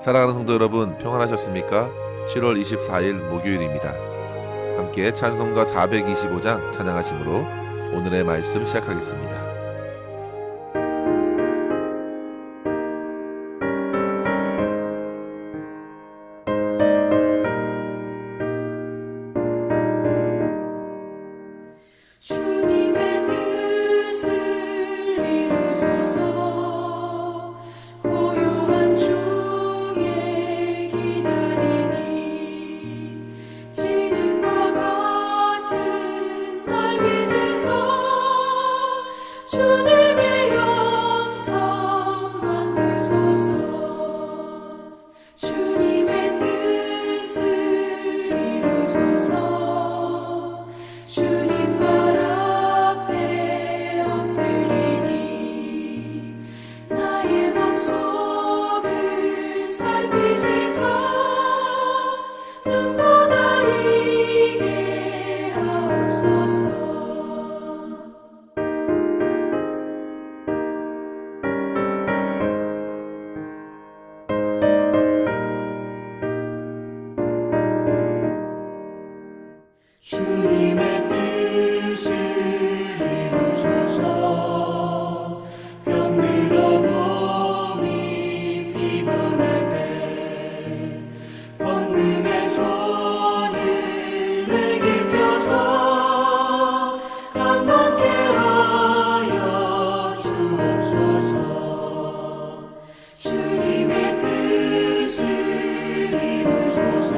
사랑하는 성도 여러분, 평안하셨습니까? 7월 24일 목요일입니다. 함께 찬송가 425장 찬양하심으로 오늘의 말씀 시작하겠습니다. 주님의 뜻을 이루소서. 고요한 중에 기다리니 지능과 같은 날 빚으소. 주님의 영성 만드소서. 주님의 뜻을 이루소서. 주님 발 앞에 엎드리니 나의 맘속을 살피시사 눈보다 이게 하옵소서. 주님의 뜻을 이루소서. 병들어 몸이 피곤할 때 권능의 손을 내게 펴서 강건케 하여 주옵소서. 주님의 뜻을 이루소서.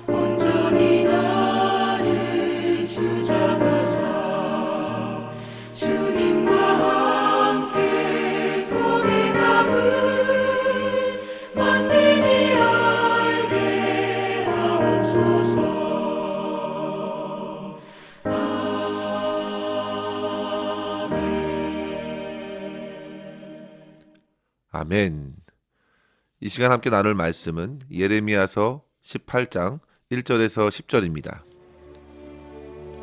온전히 나를 주장하사 주님과 함께 동행함을 만민이 알게 하옵소서. 아멘. 이 시간 함께 나눌 말씀은 예레미야서 18장 1절에서 10절입니다.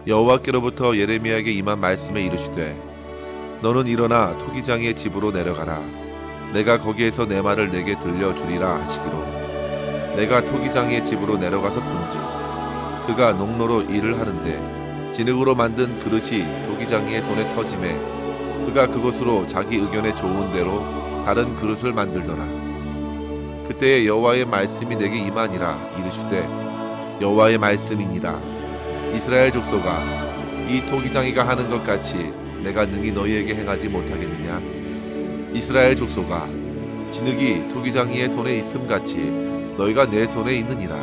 여호와께로부터 예레미야에게 임한 말씀에 이르시되 너는 일어나 토기장의 집으로 내려가라. 내가 거기에서 내 말을 내게 들려주리라 하시기로 내가 토기장의 집으로 내려가서 본즉 그가 농로로 일을 하는데 진흙으로 만든 그릇이 토기장이의 손에 터짐에 그가 그것으로 자기 의견에 좋은 대로 다른 그릇을 만들더라. 그때에 여호와의 말씀이 내게 임하니라. 이르시되 여호와의 말씀이니라. 이스라엘 족속아, 이 토기장이가 하는 것 같이 내가 능히 너희에게 행하지 못하겠느냐? 이스라엘 족속아, 진흙이 토기장이의 손에 있음 같이 너희가 내 손에 있느니라.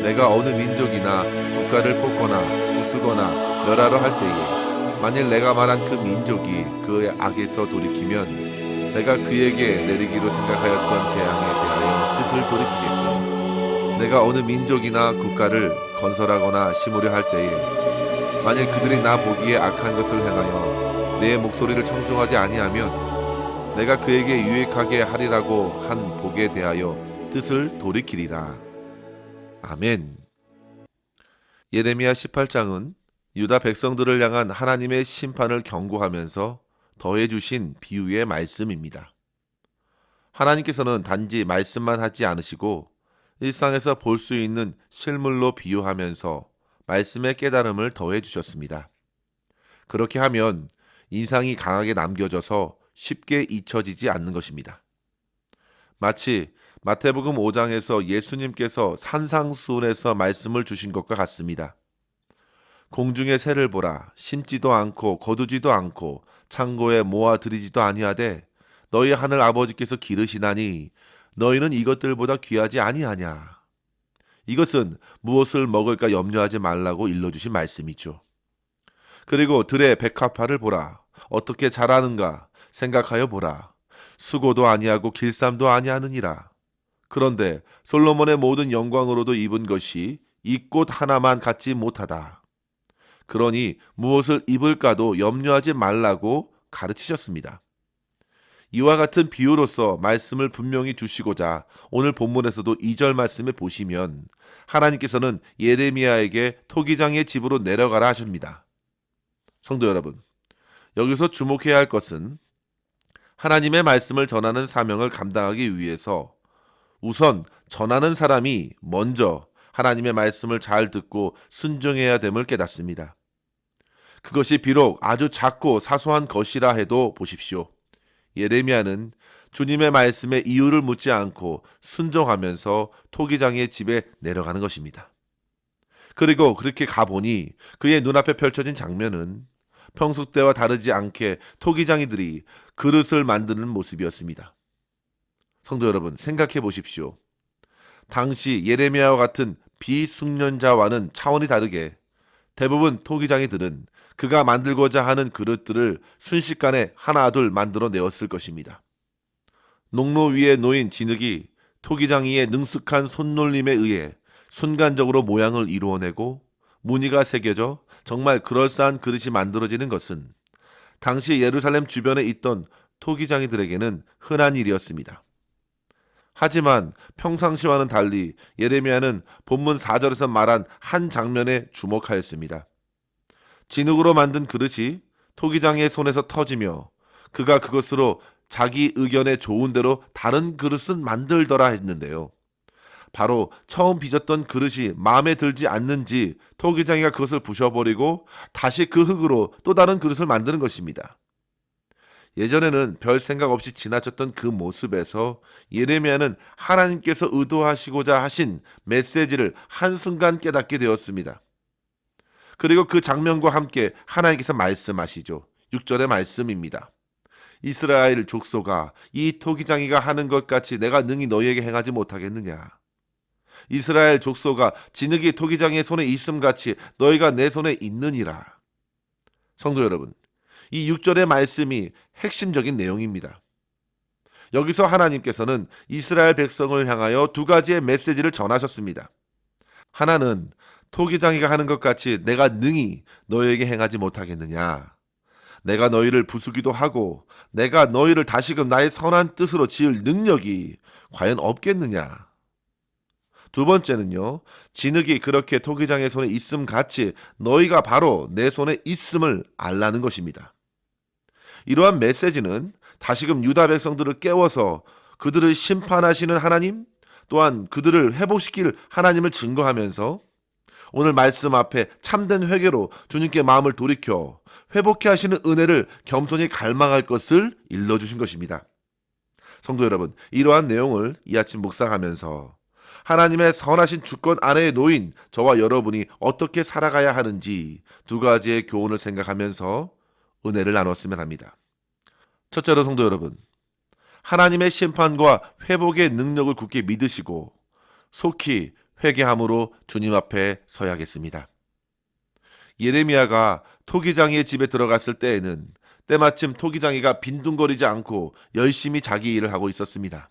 내가 어느 민족이나 국가를 뽑거나 부수거나 멸하러 할 때에 만일 내가 말한 그 민족이 그의 악에서 돌이키면 내가 그에게 내리기로 생각하였던 재앙에 대하여 뜻을 돌이키겠고 내가 어느 민족이나 국가를 건설하거나 심으려 할 때에 만일 그들이 나 보기에 악한 것을 행하여 내 목소리를 청종하지 아니하면 내가 그에게 유익하게 하리라고 한 복에 대하여 뜻을 돌이키리라. 아멘. 예레미야 18장은 유다 백성들을 향한 하나님의 심판을 경고하면서 더해주신 비유의 말씀입니다. 하나님께서는 단지 말씀만 하지 않으시고 일상에서 볼 수 있는 실물로 비유하면서 말씀의 깨달음을 더해주셨습니다. 그렇게 하면 인상이 강하게 남겨져서 쉽게 잊혀지지 않는 것입니다. 마치 마태복음 5장에서 예수님께서 산상수훈에서 말씀을 주신 것과 같습니다. 공중의 새를 보라. 심지도 않고 거두지도 않고 창고에 모아 들이지도 아니하되 너희 하늘 아버지께서 기르시나니 너희는 이것들보다 귀하지 아니하냐. 이것은 무엇을 먹을까 염려하지 말라고 일러주신 말씀이죠. 그리고 들의 백합화를 보라. 어떻게 자라는가 생각하여 보라. 수고도 아니하고 길쌈도 아니하느니라. 그런데 솔로몬의 모든 영광으로도 입은 것이 이 꽃 하나만 갖지 못하다. 그러니 무엇을 입을까도 염려하지 말라고 가르치셨습니다. 이와 같은 비유로서 말씀을 분명히 주시고자 오늘 본문에서도 2절 말씀에 보시면 하나님께서는 예레미야에게 토기장의 집으로 내려가라 하십니다. 성도 여러분, 여기서 주목해야 할 것은 하나님의 말씀을 전하는 사명을 감당하기 위해서 우선 전하는 사람이 먼저 하나님의 말씀을 잘 듣고 순종해야 됨을 깨닫습니다. 그것이 비록 아주 작고 사소한 것이라 해도 보십시오. 예레미야는 주님의 말씀에 이유를 묻지 않고 순종하면서 토기장이의 집에 내려가는 것입니다. 그리고 그렇게 가보니 그의 눈앞에 펼쳐진 장면은 평소 때와 다르지 않게 토기장이들이 그릇을 만드는 모습이었습니다. 성도 여러분, 생각해 보십시오. 당시 예레미야와 같은 비숙련자와는 차원이 다르게 대부분 토기장이들은 그가 만들고자 하는 그릇들을 순식간에 하나둘 만들어 내었을 것입니다. 농로 위에 놓인 진흙이 토기장이의 능숙한 손놀림에 의해 순간적으로 모양을 이루어내고 무늬가 새겨져 정말 그럴싸한 그릇이 만들어지는 것은 당시 예루살렘 주변에 있던 토기장이들에게는 흔한 일이었습니다. 하지만 평상시와는 달리 예레미야는 본문 4절에서 말한 한 장면에 주목하였습니다. 진흙으로 만든 그릇이 토기장의 손에서 터지며 그가 그것으로 자기 의견에 좋은 대로 다른 그릇은 만들더라 했는데요. 바로 처음 빚었던 그릇이 마음에 들지 않는지 토기장이가 그것을 부셔버리고 다시 그 흙으로 또 다른 그릇을 만드는 것입니다. 예전에는 별 생각 없이 지나쳤던 그 모습에서 예레미야는 하나님께서 의도하시고자 하신 메시지를 한순간 깨닫게 되었습니다. 그리고 그 장면과 함께 하나님께서 말씀하시죠. 6절의 말씀입니다. 이스라엘 족속아, 이 토기장이가 하는 것 같이 내가 능히 너희에게 행하지 못하겠느냐. 이스라엘 족속아, 진흙이 토기장이의 손에 있음같이 너희가 내 손에 있느니라. 성도 여러분, 이 6절의 말씀이 핵심적인 내용입니다. 여기서 하나님께서는 이스라엘 백성을 향하여 두 가지의 메시지를 전하셨습니다. 하나는 토기장이가 하는 것 같이 내가 능히 너희에게 행하지 못하겠느냐. 내가 너희를 부수기도 하고 내가 너희를 다시금 나의 선한 뜻으로 지을 능력이 과연 없겠느냐. 두 번째는요, 진흙이 그렇게 토기장의 손에 있음 같이 너희가 바로 내 손에 있음을 알라는 것입니다. 이러한 메시지는 다시금 유다 백성들을 깨워서 그들을 심판하시는 하나님, 또한 그들을 회복시킬 하나님을 증거하면서 오늘 말씀 앞에 참된 회개로 주님께 마음을 돌이켜 회복해 하시는 은혜를 겸손히 갈망할 것을 일러주신 것입니다. 성도 여러분, 이러한 내용을 이 아침 묵상하면서 하나님의 선하신 주권 아래에 놓인 저와 여러분이 어떻게 살아가야 하는지 두 가지의 교훈을 생각하면서 은혜를 나눴으면 합니다. 첫째로 성도 여러분, 하나님의 심판과 회복의 능력을 굳게 믿으시고 속히 회개함으로 주님 앞에 서야겠습니다. 예레미야가 토기장이의 집에 들어갔을 때에는 때마침 토기장이가 빈둥거리지 않고 열심히 자기 일을 하고 있었습니다.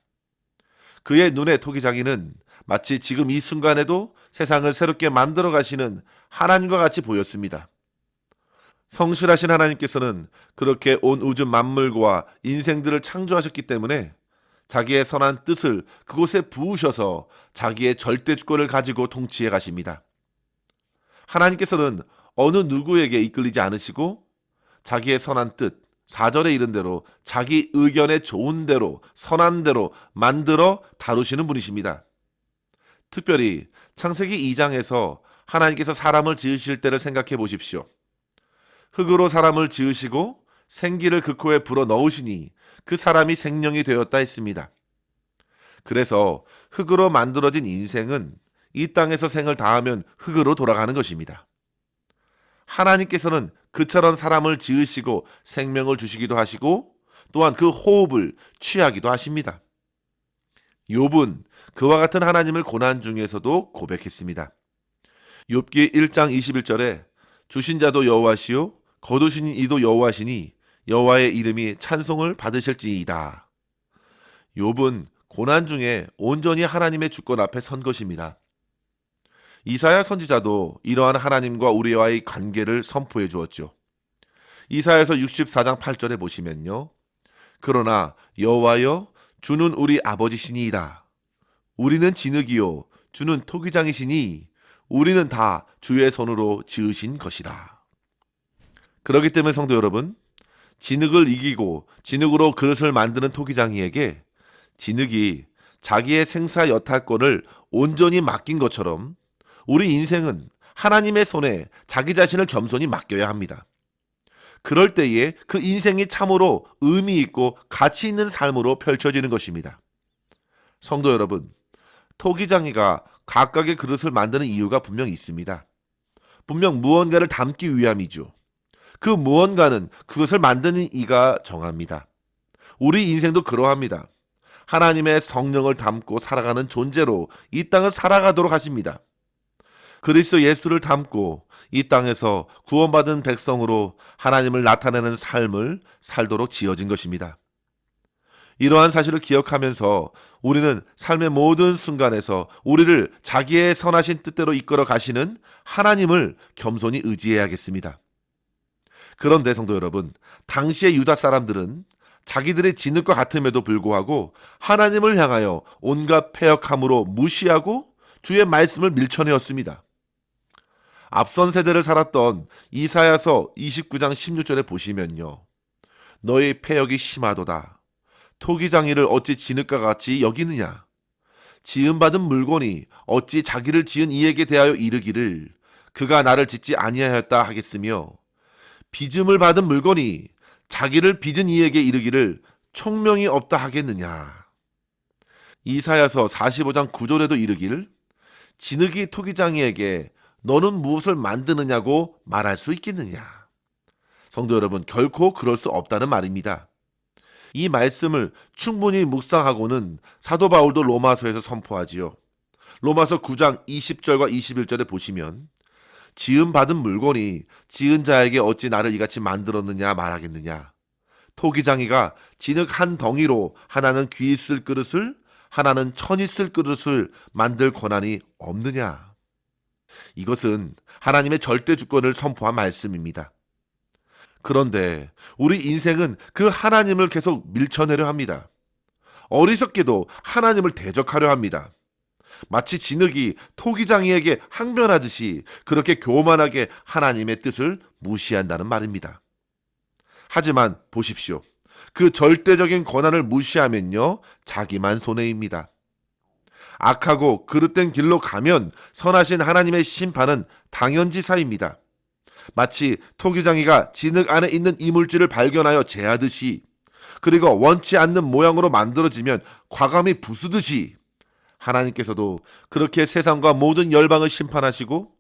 그의 눈에 토기장이는 마치 지금 이 순간에도 세상을 새롭게 만들어 가시는 하나님과 같이 보였습니다. 성실하신 하나님께서는 그렇게 온 우주 만물과 인생들을 창조하셨기 때문에 자기의 선한 뜻을 그곳에 부으셔서 자기의 절대 주권을 가지고 통치해 가십니다. 하나님께서는 어느 누구에게 이끌리지 않으시고 자기의 선한 뜻, 4절에 이른 대로 자기 의견에 좋은 대로 선한 대로 만들어 다루시는 분이십니다. 특별히 창세기 2장에서 하나님께서 사람을 지으실 때를 생각해 보십시오. 흙으로 사람을 지으시고 생기를 그 코에 불어 넣으시니 그 사람이 생명이 되었다 했습니다. 그래서 흙으로 만들어진 인생은 이 땅에서 생을 다하면 흙으로 돌아가는 것입니다. 하나님께서는 그처럼 사람을 지으시고 생명을 주시기도 하시고 또한 그 호흡을 취하기도 하십니다. 욥은 그와 같은 하나님을 고난 중에서도 고백했습니다. 욥기 1장 21절에 주신 자도 여호와시요 거두신 이도 여호와시니 여호와의 이름이 찬송을 받으실지이다. 욥은 고난 중에 온전히 하나님의 주권 앞에 선 것입니다. 이사야 선지자도 이러한 하나님과 우리와의 관계를 선포해 주었죠. 이사야서 64장 8절에 보시면요. 그러나 여호와여 주는 우리 아버지시니이다. 우리는 진흙이요 주는 토기장이시니 우리는 다 주의 손으로 지으신 것이라. 그렇기 때문에 성도 여러분, 진흙을 이기고 진흙으로 그릇을 만드는 토기장이에게 진흙이 자기의 생사 여탈권을 온전히 맡긴 것처럼 우리 인생은 하나님의 손에 자기 자신을 겸손히 맡겨야 합니다. 그럴 때에 그 인생이 참으로 의미 있고 가치 있는 삶으로 펼쳐지는 것입니다. 성도 여러분, 토기장이가 각각의 그릇을 만드는 이유가 분명 있습니다. 분명 무언가를 담기 위함이죠. 그 무언가는 그것을 만드는 이가 정합니다. 우리 인생도 그러합니다. 하나님의 성령을 담고 살아가는 존재로 이 땅을 살아가도록 하십니다. 그리스도 예수를 담고 이 땅에서 구원받은 백성으로 하나님을 나타내는 삶을 살도록 지어진 것입니다. 이러한 사실을 기억하면서 우리는 삶의 모든 순간에서 우리를 자기의 선하신 뜻대로 이끌어 가시는 하나님을 겸손히 의지해야겠습니다. 그런데 성도 여러분, 당시의 유다 사람들은 자기들의 진흙과 같음에도 불구하고 하나님을 향하여 온갖 패역함으로 무시하고 주의 말씀을 밀쳐내었습니다. 앞선 세대를 살았던 이사야서 29장 16절에 보시면요, 너의 패역이 심하도다. 토기장이를 어찌 진흙과 같이 여기느냐? 지음받은 물건이 어찌 자기를 지은 이에게 대하여 이르기를 그가 나를 짓지 아니하였다 하겠으며, 빚음을 받은 물건이 자기를 빚은 이에게 이르기를 총명이 없다 하겠느냐? 이사야서 45장 9절에도 이르기를 진흙이 토기장이에게 너는 무엇을 만드느냐고 말할 수 있겠느냐? 성도 여러분, 결코 그럴 수 없다는 말입니다. 이 말씀을 충분히 묵상하고는 사도 바울도 로마서에서 선포하지요. 로마서 9장 20절과 21절에 보시면 지음받은 물건이 지은 자에게 어찌 나를 이같이 만들었느냐 말하겠느냐. 토기장이가 진흙 한 덩이로 하나는 귀 있을 그릇을 하나는 천 있을 그릇을 만들 권한이 없느냐. 이것은 하나님의 절대 주권을 선포한 말씀입니다. 그런데 우리 인생은 그 하나님을 계속 밀쳐내려 합니다. 어리석게도 하나님을 대적하려 합니다. 마치 진흙이 토기장이에게 항변하듯이 그렇게 교만하게 하나님의 뜻을 무시한다는 말입니다. 하지만 보십시오. 그 절대적인 권한을 무시하면요, 자기만 손해입니다. 악하고 그릇된 길로 가면 선하신 하나님의 심판은 당연지사입니다. 마치 토기장이가 진흙 안에 있는 이물질을 발견하여 제하듯이, 그리고 원치 않는 모양으로 만들어지면 과감히 부수듯이 하나님께서도 그렇게 세상과 모든 열방을 심판하시고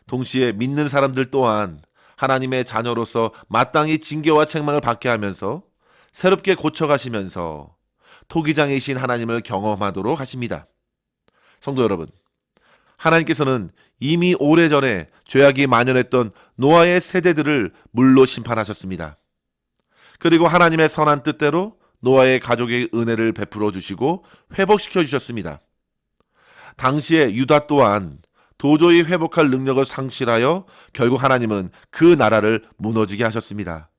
동시에 믿는 사람들 또한 하나님의 자녀로서 마땅히 징계와 책망을 받게 하면서 새롭게 고쳐가시면서 토기장이신 하나님을 경험하도록 하십니다. 성도 여러분, 하나님께서는 이미 오래전에 죄악이 만연했던 노아의 세대들을 물로 심판하셨습니다. 그리고 하나님의 선한 뜻대로 노아의 가족의 은혜를 베풀어 주시고 회복시켜 주셨습니다. 당시에 유다 또한 도저히 회복할 능력을 상실하여 결국 하나님은 그 나라를 무너지게 하셨습니다.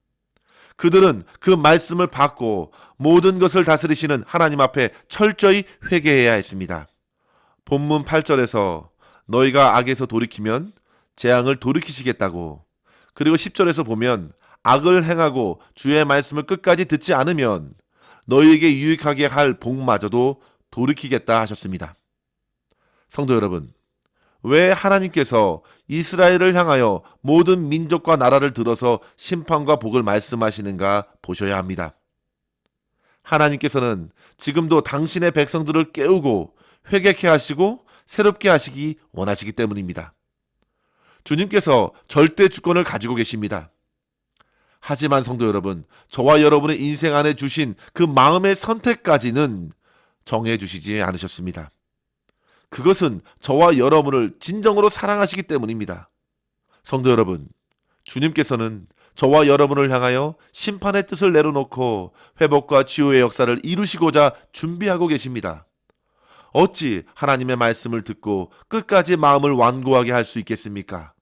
그들은 그 말씀을 받고 모든 것을 다스리시는 하나님 앞에 철저히 회개해야 했습니다. 본문 8절에서 너희가 악에서 돌이키면 재앙을 돌이키시겠다고, 그리고 10절에서 보면 악을 행하고 주의 말씀을 끝까지 듣지 않으면 너희에게 유익하게 할 복마저도 돌이키겠다 하셨습니다. 성도 여러분, 왜 하나님께서 이스라엘을 향하여 모든 민족과 나라를 들어서 심판과 복을 말씀하시는가 보셔야 합니다. 하나님께서는 지금도 당신의 백성들을 깨우고 회개케 하시고 새롭게 하시기 원하시기 때문입니다. 주님께서 절대 주권을 가지고 계십니다. 하지만 성도 여러분, 저와 여러분의 인생 안에 주신 그 마음의 선택까지는 정해 주시지 않으셨습니다. 그것은 저와 여러분을 진정으로 사랑하시기 때문입니다. 성도 여러분, 주님께서는 저와 여러분을 향하여 심판의 뜻을 내려놓고 회복과 치유의 역사를 이루시고자 준비하고 계십니다. 어찌 하나님의 말씀을 듣고 끝까지 마음을 완고하게 할 수 있겠습니까?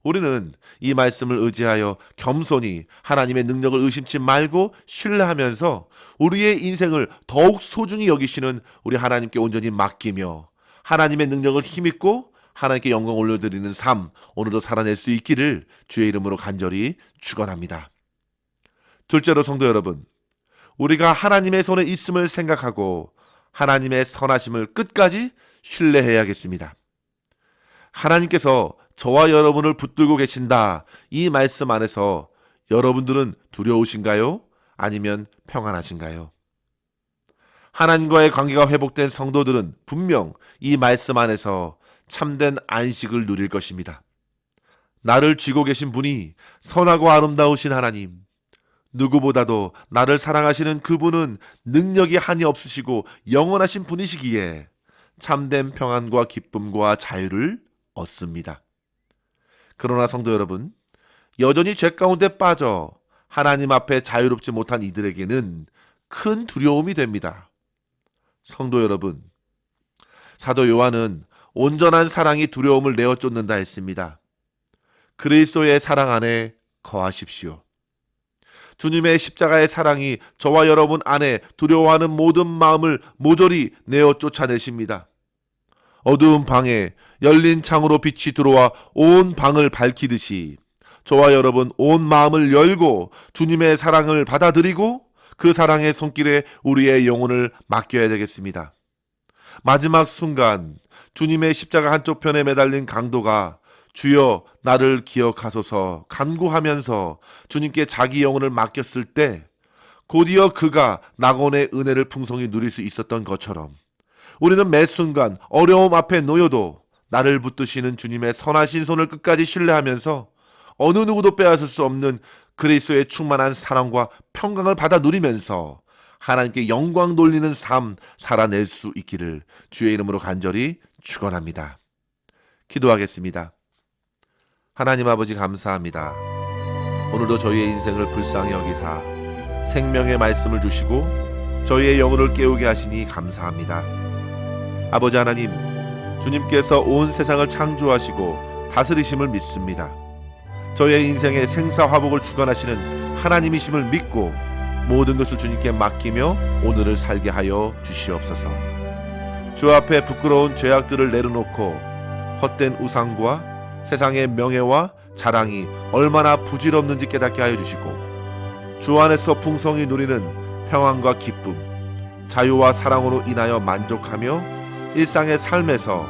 우리는 이 말씀을 의지하여 겸손히 하나님의 능력을 의심치 말고 신뢰하면서 우리의 인생을 더욱 소중히 여기시는 우리 하나님께 온전히 맡기며 하나님의 능력을 힘입고 하나님께 영광 올려드리는 삶, 오늘도 살아낼 수 있기를 주의 이름으로 간절히 축원합니다. 둘째로 성도 여러분, 우리가 하나님의 손에 있음을 생각하고 하나님의 선하심을 끝까지 신뢰해야겠습니다. 하나님께서 저와 여러분을 붙들고 계신다, 이 말씀 안에서 여러분들은 두려우신가요? 아니면 평안하신가요? 하나님과의 관계가 회복된 성도들은 분명 이 말씀 안에서 참된 안식을 누릴 것입니다. 나를 쥐고 계신 분이 선하고 아름다우신 하나님, 누구보다도 나를 사랑하시는 그분은 능력이 한이 없으시고 영원하신 분이시기에 참된 평안과 기쁨과 자유를 얻습니다. 그러나 성도 여러분, 여전히 죄 가운데 빠져 하나님 앞에 자유롭지 못한 이들에게는 큰 두려움이 됩니다. 성도 여러분, 사도 요한은 온전한 사랑이 두려움을 내어 쫓는다 했습니다. 그리스도의 사랑 안에 거하십시오. 주님의 십자가의 사랑이 저와 여러분 안에 두려워하는 모든 마음을 모조리 내어 쫓아내십니다. 어두운 방에 열린 창으로 빛이 들어와 온 방을 밝히듯이 저와 여러분 온 마음을 열고 주님의 사랑을 받아들이고 그 사랑의 손길에 우리의 영혼을 맡겨야 되겠습니다. 마지막 순간 주님의 십자가 한쪽 편에 매달린 강도가 주여 나를 기억하소서 간구하면서 주님께 자기 영혼을 맡겼을 때 곧이어 그가 낙원의 은혜를 풍성히 누릴 수 있었던 것처럼 우리는 매 순간 어려움 앞에 놓여도 나를 붙드시는 주님의 선하신 손을 끝까지 신뢰하면서 어느 누구도 빼앗을 수 없는 그리스도의 충만한 사랑과 평강을 받아 누리면서 하나님께 영광 돌리는 삶 살아낼 수 있기를 주의 이름으로 간절히 축원합니다. 기도하겠습니다. 하나님 아버지 감사합니다. 오늘도 저희의 인생을 불쌍히 여기사 생명의 말씀을 주시고 저희의 영혼을 깨우게 하시니 감사합니다. 아버지 하나님, 주님께서 온 세상을 창조하시고 다스리심을 믿습니다. 저희의 인생의 생사화복을 주관하시는 하나님이심을 믿고 모든 것을 주님께 맡기며 오늘을 살게 하여 주시옵소서. 주 앞에 부끄러운 죄악들을 내려놓고 헛된 우상과 세상의 명예와 자랑이 얼마나 부질없는지 깨닫게 하여 주시고 주 안에서 풍성히 누리는 평안과 기쁨, 자유와 사랑으로 인하여 만족하며 일상의 삶에서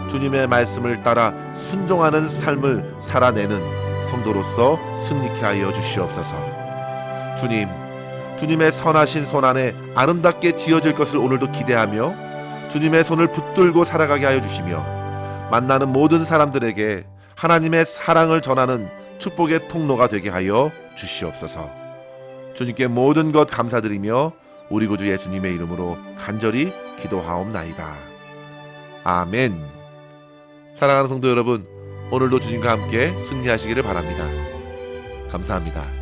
주님의 말씀을 따라 순종하는 삶을 살아내는 성도로서 승리케 하여 주시옵소서. 주님의 선하신 손 안에 아름답게 지어질 것을 오늘도 기대하며 주님의 손을 붙들고 살아가게 하여 주시며 만나는 모든 사람들에게 하나님의 사랑을 전하는 축복의 통로가 되게 하여 주시옵소서. 주님께 모든 것 감사드리며 우리 구주 예수님의 이름으로 간절히 기도하옵나이다. 아멘. 사랑하는 성도 여러분, 오늘도 주님과 함께 승리하시기를 바랍니다. 감사합니다.